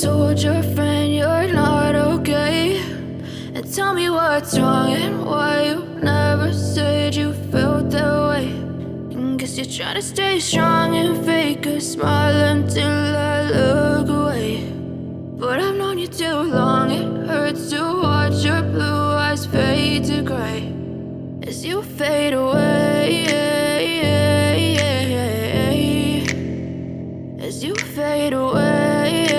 told your friend you're not okay, and tell me what's wrong and why you never said you felt that way. And guess you're trying to stay strong and fake a smile until I look away. But I've known you too long, it hurts to watch your blue eyes fade to gray as you fade away, as you fade away.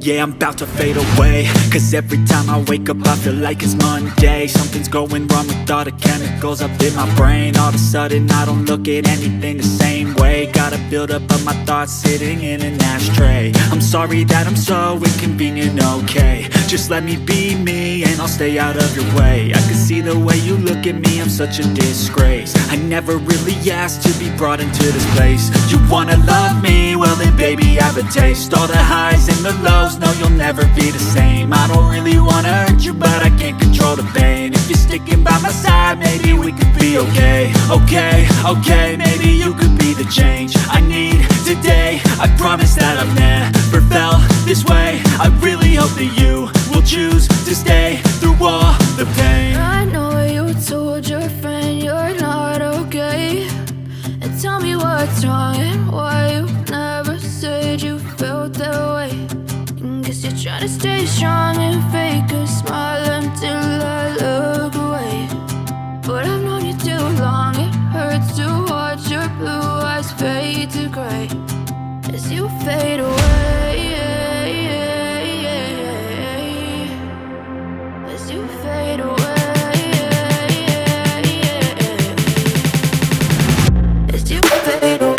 Yeah, I'm about to fade away, cause every time I wake up I feel like it's Monday. Something's going wrong with all the chemicals up in my brain. All of a sudden I don't look at anything the same way. Gotta build up of my thoughts sitting in an ashtray. I'm sorry that I'm so inconvenient, okay. Just let me be me and I'll stay out of your way. I can see the way you look at me, I'm such a disgrace. I never really asked to be brought into this place. You wanna love me? Well then baby I have a taste. All the highs and the lows, no you'll never be the same. I don't really wanna hurt you but I can't control the pain. If you're sticking by my side maybe we could be okay. Okay, maybe you could be the change I need today. I promise that I've never felt this way. I really hope that you will choose to stay through all the pain. I know you told your friend you're not okay, and tell me what's wrong and why you never said you felt that way. And guess you're trying to stay strong and fake a smile until I look away. But I've known you too long, it hurts to watch your blue eyes fade to gray as you fade away, as you fade away, as you fade away.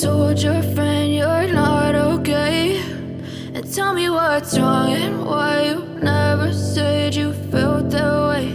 Told your friend you're not okay, and tell me what's wrong and why you never said you felt that way.